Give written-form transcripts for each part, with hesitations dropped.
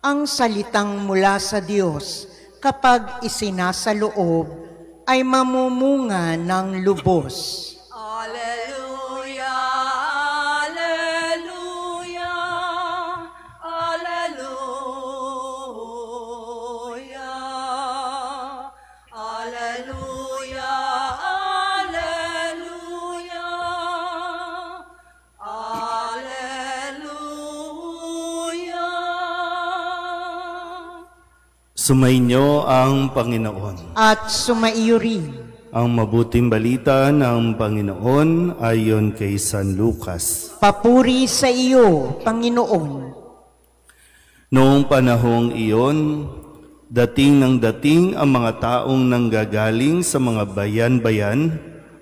Ang salitang mula sa Diyos, kapag isinasaloob, ay mamumunga ng lubos. Alleluia, alleluia, alleluia, alleluia, alleluia, alleluia. Sumainyo ang Panginoon. At sumaiyo rin. Ang mabuting balita ng Panginoon ayon kay San Lucas. Papuri sa iyo, Panginoon. Noong panahong iyon, dating ang mga taong nanggagaling sa mga bayan-bayan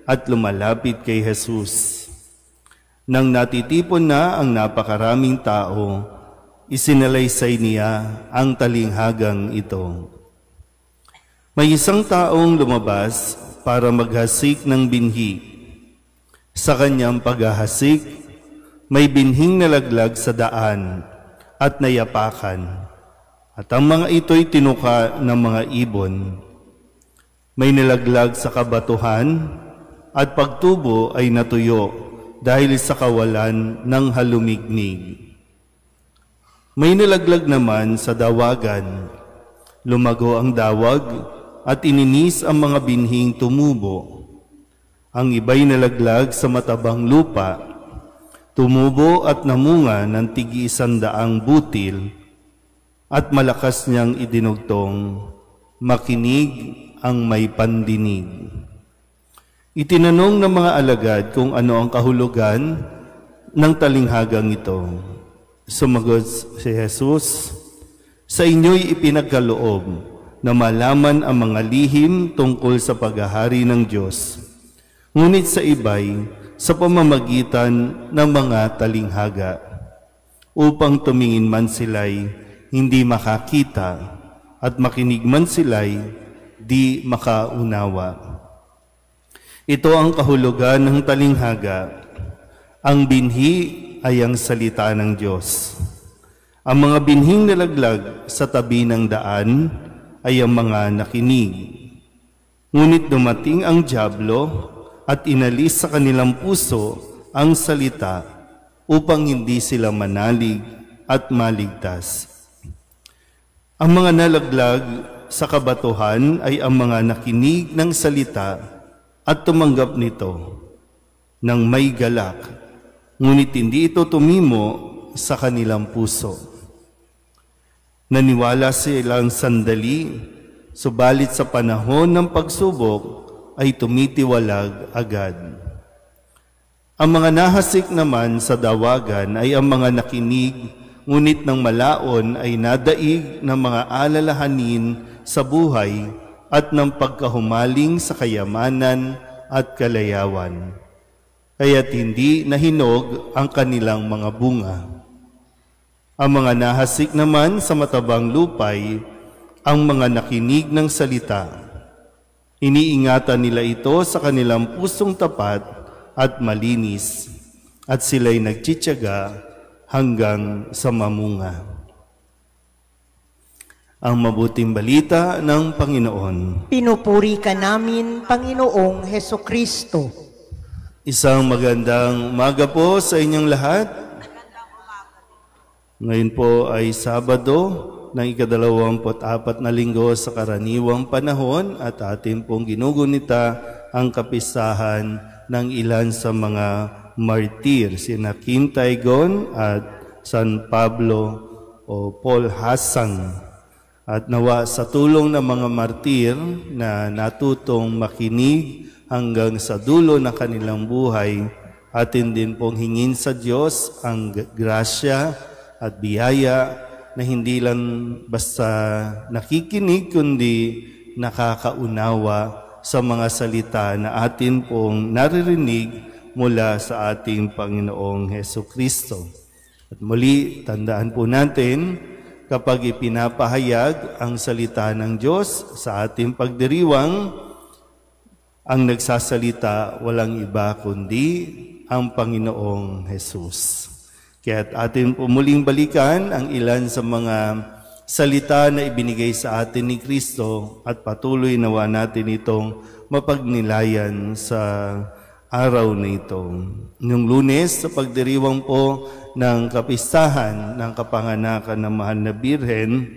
at lumalapit kay Jesus. Nang natitipon na ang napakaraming tao, isinalaysay niya ang talinghagang ito. May isang taong lumabas para maghasik ng binhi. Sa kanyang paghahasik, may binhing nalaglag sa daan at nayapakan, at ang mga ito'y tinuka ng mga ibon. May nalaglag sa kabatuhan at pagtubo ay natuyo dahil sa kawalan ng halumignig. May nalaglag naman sa dawagan. Lumago ang dawag at ininis ang mga binhing tumubo. Ang iba'y nalaglag sa matabang lupa, tumubo at namunga ng tig-100 butil, at malakas niyang idinugtong, makinig ang may pandinig. Itinanong ng mga alagad kung ano ang kahulugan ng talinghagang ito. Sumagot si Jesus, sa inyo'y ipinagkaloob na malaman ang mga lihim tungkol sa paghahari ng Diyos. Ngunit sa iba'y sa pamamagitan ng mga talinghaga, upang tumingin man sila'y hindi makakita at makinig man sila'y di makaunawa. Ito ang kahulugan ng talinghaga. Ang binhi ay ang salita ng Diyos. Ang mga binhing nalaglag sa tabi ng daan ay ang mga nakinig. Ngunit dumating ang dyablo at inalis sa kanilang puso ang salita upang hindi sila manalig at maligtas. Ang mga nalaglag sa kabatuhan ay ang mga nakinig ng salita at tumanggap nito ng may galak, ngunit hindi ito tumimo sa kanilang puso. Naniwala silang sandali, subalit sa panahon ng pagsubok ay tumitiwalag agad. Ang mga nahasik naman sa dawagan ay ang mga nakinig, ngunit ng malaon ay nadaig ng mga alalahanin sa buhay at ng pagkahumaling sa kayamanan at kalayawan. Kaya't hindi nahinog ang kanilang mga bunga. Ang mga nahasik naman sa matabang lupay, ang mga nakinig ng salita. Iniingatan nila ito sa kanilang pusong tapat at malinis, at sila'y nagtitiyaga hanggang sa mamunga. Ang mabuting balita ng Panginoon. Pinupuri ka namin, Panginoong Hesukristo. Isang magandang umaga po sa inyong lahat. Ngayon po ay Sabado ng ika-24 na linggo sa karaniwang panahon at atin pong ginugunita ang kapistahan ng ilan sa mga martir, sina Kim Taegon at San Pablo o Paul Hassan. At nawa sa tulong ng mga martir na natutong makinig hanggang sa dulo ng kanilang buhay, atin din pong hingin sa Diyos ang grasya at biyaya na hindi lang basta nakikinig kundi nakakaunawa sa mga salita na atin pong naririnig mula sa ating Panginoong Hesukristo. At muli, tandaan po natin, kapag ipinapahayag ang salita ng Diyos sa ating pagdiriwang, ang nagsasalita walang iba kundi ang Panginoong Jesus. Kaya't atin po muling balikan ang ilan sa mga salita na ibinigay sa atin ni Kristo at patuloy nawa natin itong mapagnilayan sa araw na ito. Noong Lunes, sa pagdiriwang po ng kapistahan ng kapanganakan ng Mahal na Birhen,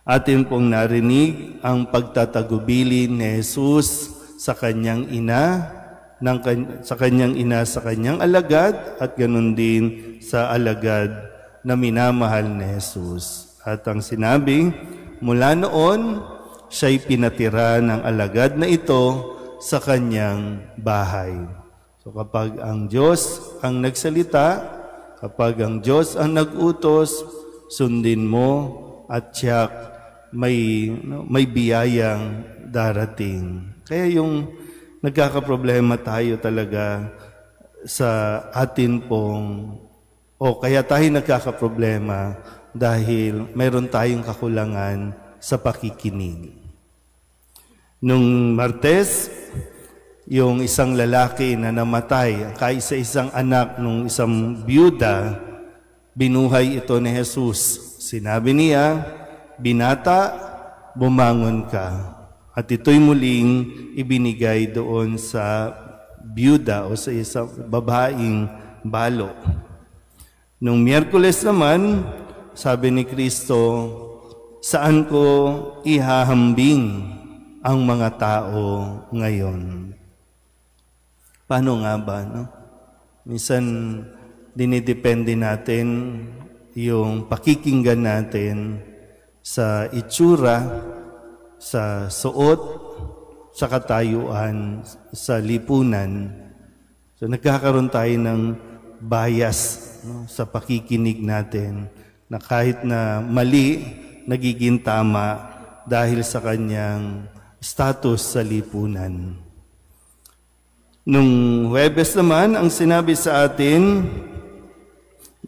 atin pong narinig ang pagtatagubili ni Jesus sa kanyang ina, sa kanyang alagad, at ganun din sa alagad na minamahal ni Jesus. At ang sinabi, mula noon, siya'y pinatira ng alagad na ito sa kanyang bahay. So kapag ang Diyos ang nagsalita, kapag ang Diyos ang nag-utos, sundin mo at tiyak may biyayang darating. Kaya yung nagkakaproblema tayo talaga sa atin pong, kaya tayo nagkakaproblema dahil mayroon tayong kakulangan sa pakikinig. Nung Martes, yung isang lalaki na namatay, kaisa-isang anak ng isang byuda, binuhay ito ni Jesus. Sinabi niya, binata, bumangon ka. At ito'y muling ibinigay doon sa byuda o sa isang babaeng balo. Nung Miyerkules naman, sabi ni Kristo, saan ko ihahambing ang mga tao ngayon? Paano nga ba, no? Minsan, dinidepende natin yung pakikinggan natin sa itsura, sa suot, sa katayuan, sa lipunan. So nagkakaroon tayo ng bias, no, sa pakikinig natin na kahit na mali, nagiging tama dahil sa kanyang status sa lipunan. Nung Huwebes naman, ang sinabi sa atin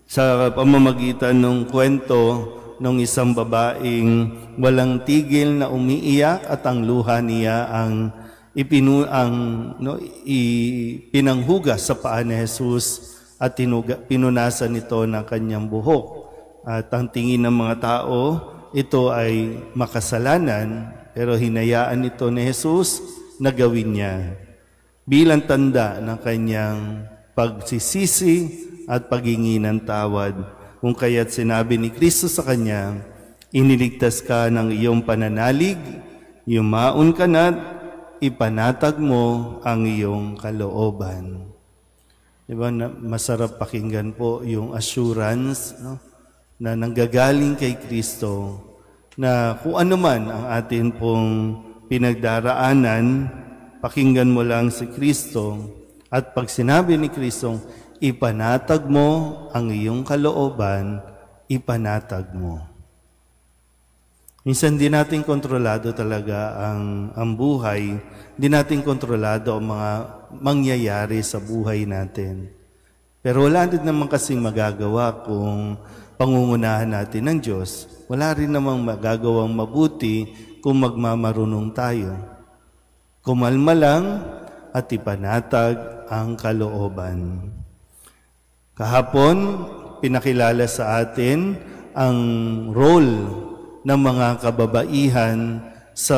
sa pamamagitan ng kwento ng isang babaeng walang tigil na umiiyak at ang luha niya ang ipinanghugas sa paa ni Jesus at pinunasan ito ng kanyang buhok. At ang tingin ng mga tao, ito ay makasalanan, pero hinayaan ito ni Jesus na gawin niya bilang tanda ng kanyang pagsisisi at paghingi ng tawad. Kung kaya't sinabi ni Kristo sa kanya, iniligtas ka ng iyong pananalig, yumaon ka na't ipanatag mo ang iyong kalooban. Diba, masarap pakinggan po yung assurance, no, na nanggagaling kay Kristo, na kung ano man ang atin pong pinagdaraanan, pakinggan mo lang si Kristo. At pag sinabi ni Kristo, ipanatag mo ang iyong kalooban, ipanatag mo. Minsan di natin kontrolado talaga ang buhay, di natin kontrolado ang mga mangyayari sa buhay natin. Pero wala din naman kasing magagawa kung pangungunahan natin ng Diyos. Wala rin namang magagawang mabuti kung magmamarunong tayo. Kumalma lang at ipanatag ang kalooban. Kahapon, pinakilala sa atin ang role ng mga kababaihan sa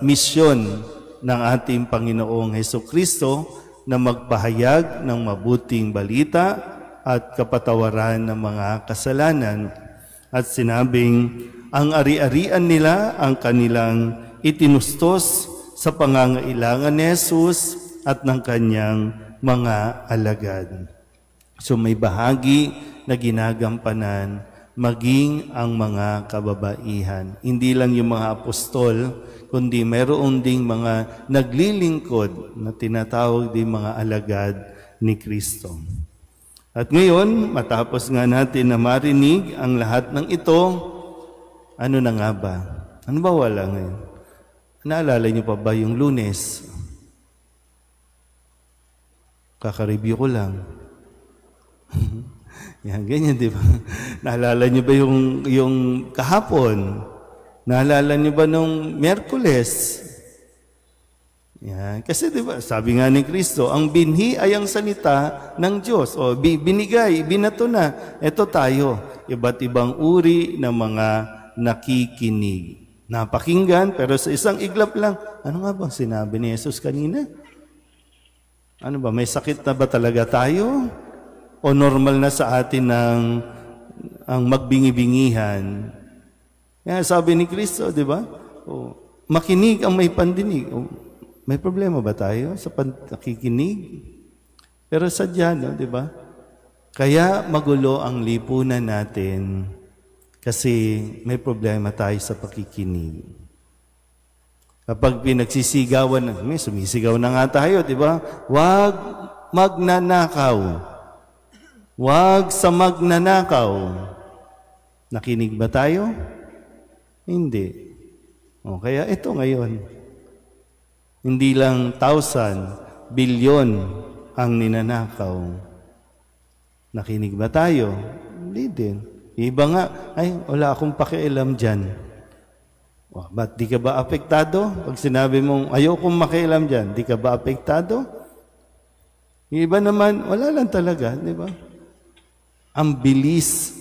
misyon ng ating Panginoong Hesukristo na magpahayag ng mabuting balita at kapatawaran ng mga kasalanan. At sinabing, ang ari-arian nila ang kanilang itinustos sa pangangailangan ni Jesus at ng kanyang mga alagad. So may bahagi na ginagampanan maging ang mga kababaihan. Hindi lang yung mga apostol, kundi mayroon ding mga naglilingkod na tinatawag din mga alagad ni Kristo. At ngayon, matapos nga natin na marinig ang lahat ng ito, ano na nga ba? Ano ba wala ngayon? Naalala niyo pa ba yung Lunes? Kaka-review ko lang. Yan, ganyan, di ba? Naalala niyo ba yung kahapon? Naalala niyo ba nung Miyerkules? Yan. Kasi di ba, sabi nga ni Kristo, ang binhi ay ang salita ng Diyos. O binigay, binato na. Ito tayo, iba't ibang uri ng mga nakikinig. Napakinggan, pero sa isang iglap lang, ano nga bang sinabi ni Jesus kanina? Ano ba, may sakit na ba talaga tayo? O normal na sa atin ang magbingi-bingihan? Kaya sabi ni Kristo, di ba? Makinig ang may pandinig. May problema ba tayo sa nakikinig? Pero sadya, no, di ba? Kaya magulo ang lipunan natin kasi may problema tayo sa pakikinig. Kapag pinagsisigawan, may sumisigaw na nga tayo, di ba? Huwag magnanakaw. Huwag sa magnanakaw. Nakinig ba tayo? Hindi. Kaya ito ngayon. Hindi lang 1,000, bilyon ang ninanakaw. Nakinig ba tayo? Hindi din. Iba nga, wala akong pakialam dyan. Ba't di ka ba apektado? Pag sinabi mong, ayokong makialam dyan, di ka ba apektado? Iba naman, wala lang talaga, di ba? Ang bilis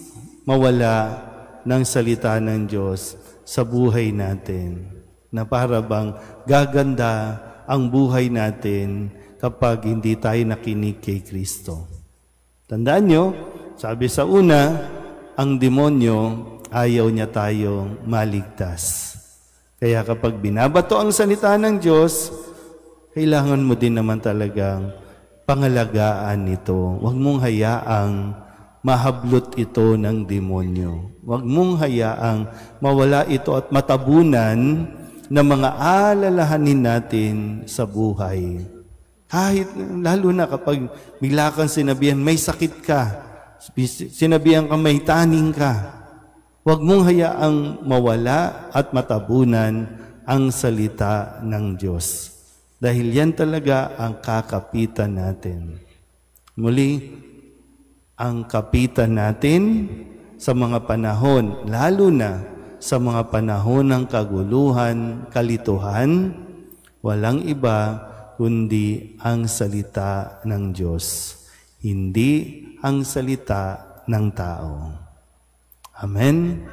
mawala ng salita ng Diyos sa buhay natin, na para bang gaganda ang buhay natin kapag hindi tayo nakinig kay Kristo. Tandaan nyo, sabi sa una, ang demonyo ayaw niya tayong maligtas. Kaya kapag binabato ang salita ng Diyos, kailangan mo din naman talagang pangalagaan ito. Huwag mong hayaang mahablot ito ng demonyo. Huwag mong hayaang mawala ito at matabunan ng mga alalahanin natin sa buhay. Kahit, lalo na kapag bigla kang sinabihan, may sakit ka, sinabihan ka, may taning ka, huwag mong hayaang mawala at matabunan ang salita ng Diyos. Dahil yan talaga ang kakapitan natin. Muli, ang kapitan natin sa mga panahon, lalo na sa mga panahon ng kaguluhan, kalituhan, walang iba kundi ang salita ng Diyos, hindi ang salita ng tao. Amen.